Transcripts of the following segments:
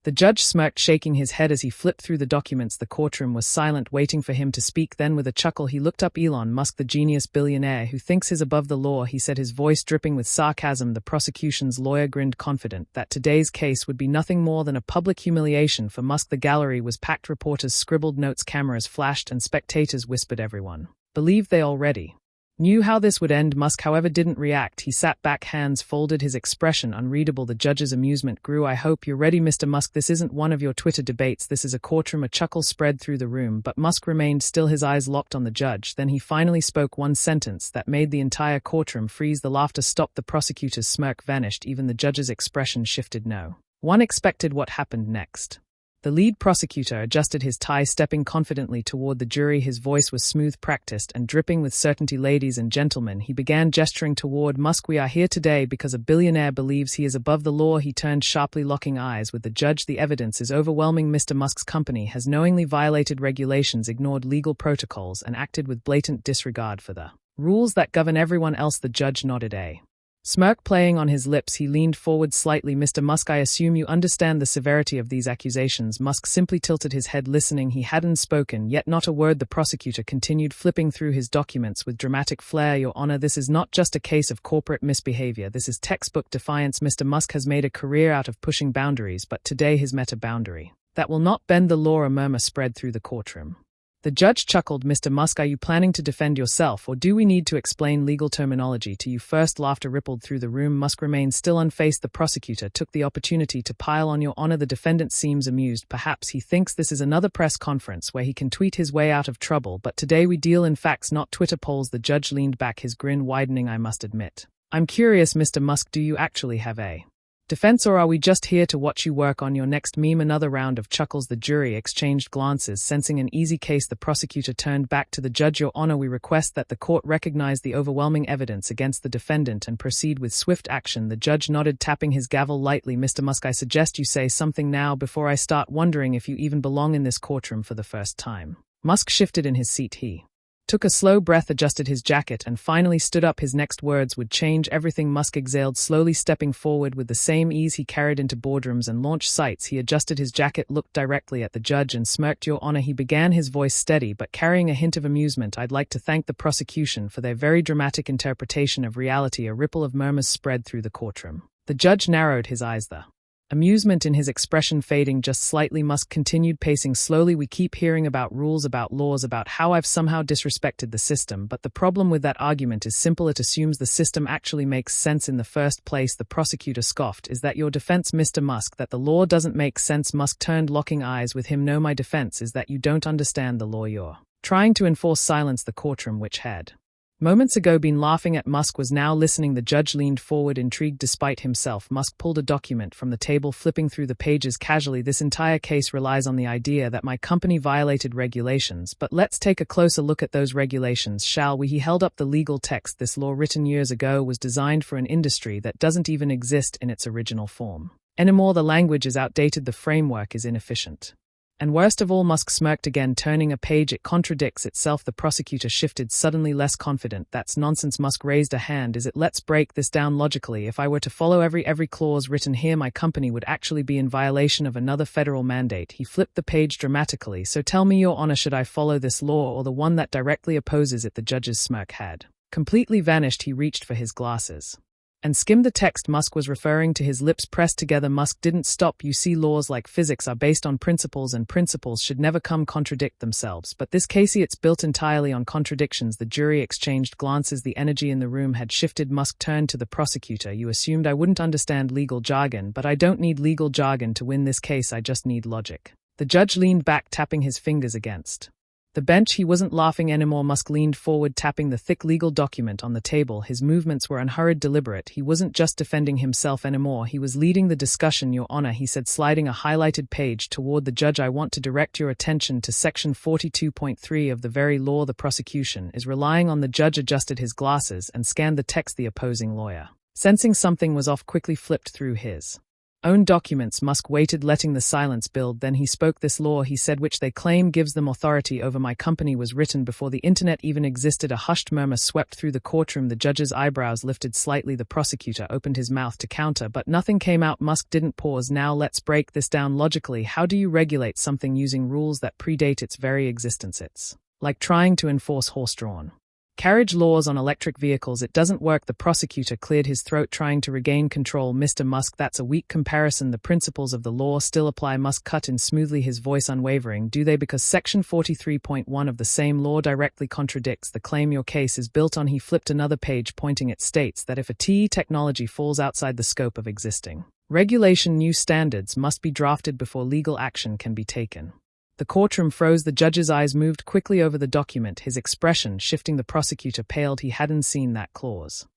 The judge smirked, shaking his head as he flipped through the documents. The courtroom was silent, waiting for him to speak. Then with a chuckle he looked up. Elon Musk, the genius billionaire who thinks he's above the law, he said, his voice dripping with sarcasm. The prosecution's lawyer grinned, confident that today's case would be nothing more than a public humiliation for Musk. The gallery was packed. Reporters scribbled notes, cameras flashed, and spectators whispered. Everyone believed they already knew how this would end. Musk, however, didn't react. He sat back, hands folded, his expression unreadable. The judge's amusement grew. I hope you're ready, Mr. Musk. This isn't one of your Twitter debates. This is a courtroom. A chuckle spread through the room, but Musk remained still, his eyes locked on the judge. Then he finally spoke, one sentence that made the entire courtroom freeze. The laughter stopped. The prosecutor's smirk vanished. Even the judge's expression shifted. No one expected what happened next. The lead prosecutor adjusted his tie, stepping confidently toward the jury. His voice was smooth, practiced, and dripping with certainty. Ladies and gentlemen, he began, gesturing toward Musk, we are here today because a billionaire believes he is above the law. He turned sharply, locking eyes with the judge. The evidence is overwhelming. Mr. Musk's company has knowingly violated regulations, ignored legal protocols, and acted with blatant disregard for the rules that govern everyone else. The judge nodded, a smirk playing on his lips. He leaned forward slightly. Mr. Musk, I assume you understand the severity of these accusations. Musk simply tilted his head, listening. He hadn't spoken, yet not a word. The prosecutor continued, flipping through his documents with dramatic flair. Your Honor, this is not just a case of corporate misbehavior. This is textbook defiance. Mr. Musk has made a career out of pushing boundaries, but today he's met a boundary that will not bend the law. A murmur spread through the courtroom. The judge chuckled. Mr. Musk, are you planning to defend yourself, or do we need to explain legal terminology to you first? Laughter rippled through the room. Musk remained still, unfazed. The prosecutor took the opportunity to pile on. Your Honor, the defendant seems amused. Perhaps he thinks this is another press conference where he can tweet his way out of trouble, but today we deal in facts, not Twitter polls. The judge leaned back, his grin widening. I must admit, I'm curious, Mr. Musk, do you actually have a defense, or are we just here to watch you work on your next meme? Another round of chuckles. The jury exchanged glances, sensing an easy case. The prosecutor turned back to the judge. Your Honor, we request that the court recognize the overwhelming evidence against the defendant and proceed with swift action. The judge nodded, tapping his gavel lightly. Mr. Musk, I suggest you say something now before I start wondering if you even belong in this courtroom for the first time. Musk shifted in his seat. He took a slow breath, adjusted his jacket, and finally stood up. His next words would change everything. Musk exhaled, slowly stepping forward with the same ease he carried into boardrooms and launch sites. He adjusted his jacket, looked directly at the judge, and smirked. Your Honor, he began, his voice steady but carrying a hint of amusement, I'd like to thank the prosecution for their very dramatic interpretation of reality. A ripple of murmurs spread through the courtroom. The judge narrowed his eyes, the amusement in his expression fading just slightly. Musk continued, pacing slowly. We keep hearing about rules, about laws, about how I've somehow disrespected the system, but the problem with that argument is simple. It assumes the system actually makes sense in the first place. The prosecutor scoffed. Is that your defense, Mr. Musk, that the law doesn't make sense? Musk turned, locking eyes with him. No, my defense is that you don't understand the law. You're trying to enforce silence. The courtroom, which had moments ago been laughing at Musk, was now listening. The judge leaned forward, intrigued despite himself. Musk pulled a document from the table, flipping through the pages casually. This entire case relies on the idea that my company violated regulations, but let's take a closer look at those regulations, shall we? He held up the legal text. This law, written years ago, was designed for an industry that doesn't even exist in its original form anymore. The language is outdated, the framework is inefficient. And worst of all, Musk smirked again, turning a page. It contradicts itself. The prosecutor shifted, suddenly less confident. That's nonsense. Musk raised a hand. Is it? Let's break this down logically. If I were to follow every clause written here, my company would actually be in violation of another federal mandate. He flipped the page dramatically. So tell me, Your Honor, should I follow this law or the one that directly opposes it? The judge's smirk had completely vanished. He reached for his glasses and skimmed the text. Musk was referring to, his lips pressed together. Musk didn't stop. You see, laws like physics are based on principles, and principles should never contradict themselves. But this case, it's built entirely on contradictions. The jury exchanged glances. The energy in the room had shifted. Musk turned to the prosecutor. You assumed I wouldn't understand legal jargon, but I don't need legal jargon to win this case. I just need logic. The judge leaned back, tapping his fingers against the bench. He wasn't laughing anymore. Musk leaned forward, tapping the thick legal document on the table. His movements were unhurried, deliberate. He wasn't just defending himself anymore. He was leading the discussion. Your Honor, he said, sliding a highlighted page toward the judge, I want to direct your attention to Section 42.3 of the very law the prosecution is relying on. The judge adjusted his glasses and scanned the text. The opposing lawyer, sensing something was off, quickly flipped through his Own documents. Musk waited, letting the silence build. Then he spoke. This law, he said, which they claim gives them authority over my company, was written before the internet even existed. A hushed murmur swept through the courtroom. The judge's eyebrows lifted slightly. The prosecutor opened his mouth to counter, but nothing came out. Musk didn't pause. Now let's break this down logically. How do you regulate something using rules that predate its very existence? It's like trying to enforce horse-drawn carriage laws on electric vehicles. It doesn't work. The prosecutor cleared his throat, trying to regain control. Mr. Musk, that's a weak comparison. The principles of the law still apply. Musk cut in smoothly, his voice unwavering. Do they? Because Section 43.1 of the same law directly contradicts the claim your case is built on. He flipped another page, pointing. It states that if a TE technology falls outside the scope of existing regulation, new standards must be drafted before legal action can be taken. The courtroom froze. The judge's eyes moved quickly over the document, his expression shifting. The prosecutor paled. He hadn't seen that clause.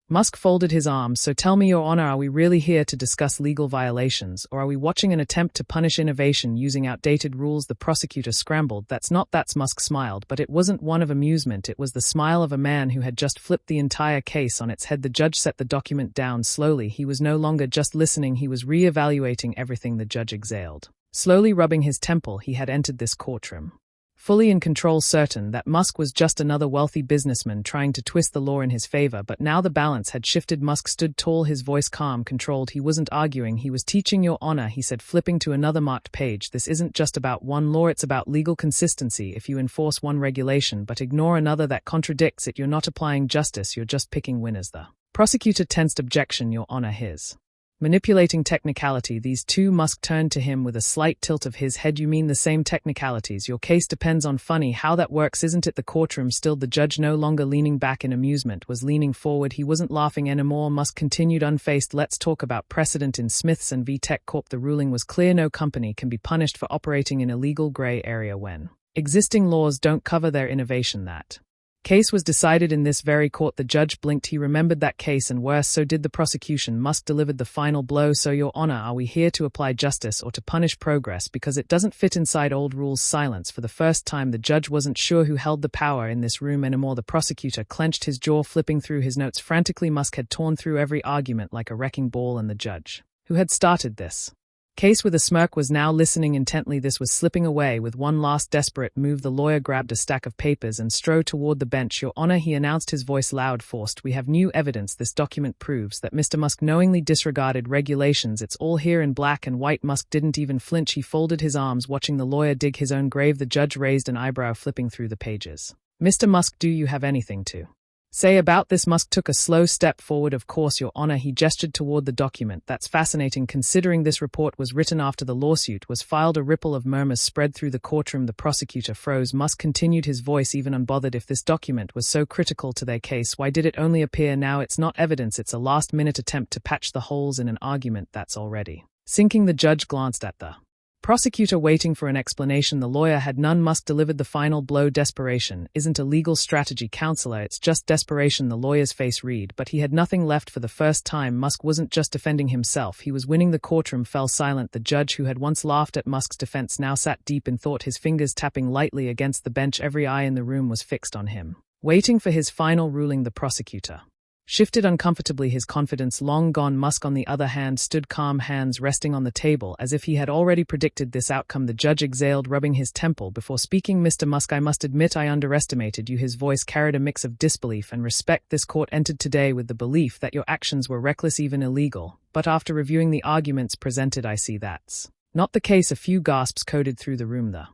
Musk folded his arms. So tell me, Your Honor, are we really here to discuss legal violations, or are we watching an attempt to punish innovation using outdated rules? The prosecutor scrambled. That's Musk smiled, but it wasn't one of amusement. It was the smile of a man who had just flipped the entire case on its head. The judge set the document down slowly. He was no longer just listening, he was re-evaluating everything. The judge exhaled, slowly rubbing his temple. He had entered this courtroom fully in control, certain that Musk was just another wealthy businessman trying to twist the law in his favor. But now the balance had shifted. Musk stood tall, his voice calm, controlled. He wasn't arguing, he was teaching. Your Honor, he said, flipping to another marked page, this isn't just about one law, it's about legal consistency. If you enforce one regulation but ignore another that contradicts it, you're not applying justice, you're just picking winners. The prosecutor tensed. Objection, Your Honor. His manipulating technicality. These two. Musk turned to him with a slight tilt of his head. You mean the same technicalities? Your case depends on. Funny how that works, isn't it? The courtroom stilled. The judge, no longer leaning back in amusement, was leaning forward. He wasn't laughing anymore. Musk continued unfazed. Let's talk about precedent in Smiths and v. Tech Corp. The ruling was clear. No company can be punished for operating in a legal gray area when existing laws don't cover their innovation. That case was decided in this very court. The judge blinked. He remembered that case, and worse, so did the prosecution. Musk delivered the final blow. So, Your Honor, are we here to apply justice or to punish progress because it doesn't fit inside old rules? Silence. For the first time, the judge wasn't sure who held the power in this room anymore. The prosecutor clenched his jaw, flipping through his notes frantically. Musk had torn through every argument like a wrecking ball, and the judge, who had started this case with a smirk, was now listening intently. This was slipping away. With one last desperate move, the lawyer grabbed a stack of papers and strode toward the bench. Your Honor, he announced, his voice loud, forced. We have new evidence. This document proves that Mr. Musk knowingly disregarded regulations. It's all here in black and white. Musk didn't even flinch. He folded his arms, watching the lawyer dig his own grave. The judge raised an eyebrow, flipping through the pages. Mr. Musk, do you have anything to say about this? Musk took a slow step forward. Of course, Your Honor. He gestured toward the document. That's fascinating, considering this report was written after the lawsuit was filed. A ripple of murmurs spread through the courtroom. The prosecutor froze. Musk continued, his voice even unbothered. If this document was so critical to their case, why did it only appear now? It's not evidence, it's a last-minute attempt to patch the holes in an argument that's already sinking. The judge glanced at the prosecutor, waiting for an explanation. The lawyer had none. Musk delivered the final blow. Desperation isn't a legal strategy, counselor, it's just desperation. The lawyer's face read, but he had nothing left. For the first time, Musk wasn't just defending himself, he was winning. The courtroom fell silent. The judge, who had once laughed at Musk's defense, now sat deep in thought, his fingers tapping lightly against the bench. Every eye in the room was fixed on him, waiting for his final ruling. The prosecutor shifted uncomfortably, his confidence long gone. Musk, on the other hand, stood calm, hands resting on the table, as if he had already predicted this outcome. The judge exhaled, rubbing his temple before speaking. Mr. Musk, I must admit I underestimated you. His voice carried a mix of disbelief and respect. This court entered today with the belief that your actions were reckless, even illegal. But after reviewing the arguments presented, I see that's not the case. A few gasps coded through the room. The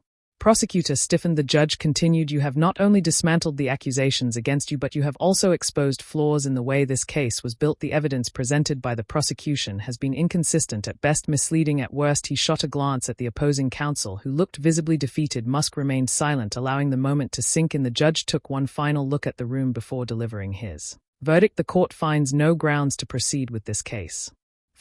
prosecutor stiffened. The judge continued, you have not only dismantled the accusations against you, but you have also exposed flaws in the way this case was built. The evidence presented by the prosecution has been inconsistent, at best misleading, at worst. He shot a glance at the opposing counsel, who looked visibly defeated. Musk remained silent, allowing the moment to sink in. The judge took one final look at the room before delivering his verdict. The court finds no grounds to proceed with this case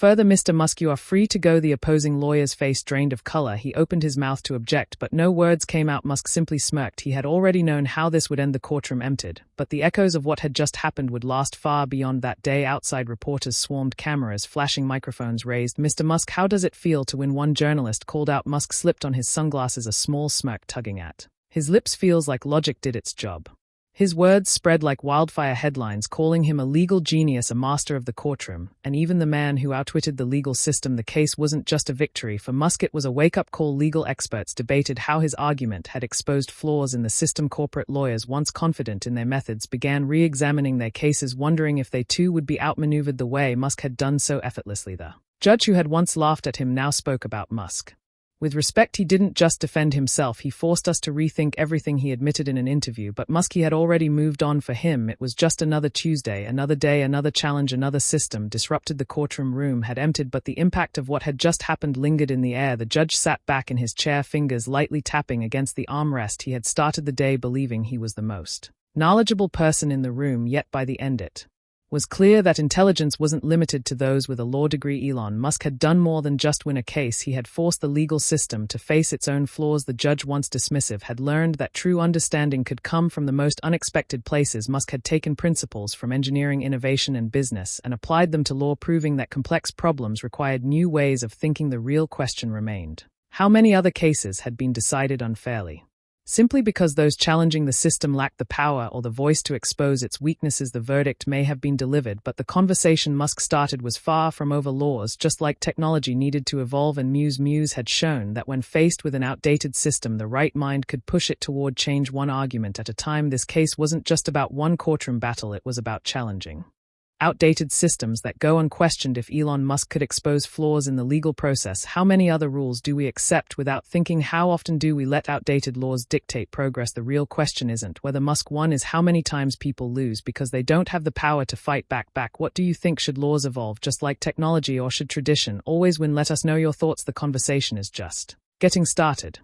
further. Mr. Musk, you are free to go. The opposing lawyer's face drained of color. He opened his mouth to object, but no words came out. Musk simply smirked. He had already known how this would end. The courtroom emptied, but the echoes of what had just happened would last far beyond that day. Outside, reporters swarmed, cameras flashing, microphones raised. Mr. Musk, how does it feel to win? One journalist called out. Musk slipped on his sunglasses, a small smirk tugging at his lips. Feels like logic did its job. His words spread like wildfire headlines, calling him a legal genius, a master of the courtroom, and even the man who outwitted the legal system. The case wasn't just a victory for Musk, it was a wake-up call. Legal experts debated how his argument had exposed flaws in the system. Corporate lawyers, once confident in their methods, began re-examining their cases, wondering if they too would be outmaneuvered the way Musk had done so effortlessly. The judge who had once laughed at him now spoke about Musk with respect. He didn't just defend himself, he forced us to rethink everything, he admitted in an interview. But Musk had already moved on. For him, it was just another Tuesday, another day, another challenge, another system disrupted. The courtroom room had emptied, but the impact of what had just happened lingered in the air. The judge sat back in his chair, fingers lightly tapping against the armrest. He had started the day believing he was the most knowledgeable person in the room, yet by the end it was clear that intelligence wasn't limited to those with a law degree. Elon Musk had done more than just win a case. He had forced the legal system to face its own flaws. The judge, once dismissive, had learned that true understanding could come from the most unexpected places. Musk had taken principles from engineering, innovation, and business and applied them to law, proving that complex problems required new ways of thinking. The real question remained: how many other cases had been decided unfairly, simply because those challenging the system lacked the power or the voice to expose its weaknesses? The verdict may have been delivered, but the conversation Musk started was far from over. Laws, just like technology, needed to evolve, and Muse had shown that when faced with an outdated system, the right mind could push it toward change, one argument at a time. This case wasn't just about one courtroom battle, it was about challenging outdated systems that go unquestioned. If Elon Musk could expose flaws in the legal process, how many other rules do we accept without thinking? How often do we let outdated laws dictate progress? The real question isn't whether Musk won, is how many times people lose because they don't have the power to fight back. What do you think? Should laws evolve just like technology, or should tradition always win? Let us know your thoughts. The conversation is just getting started.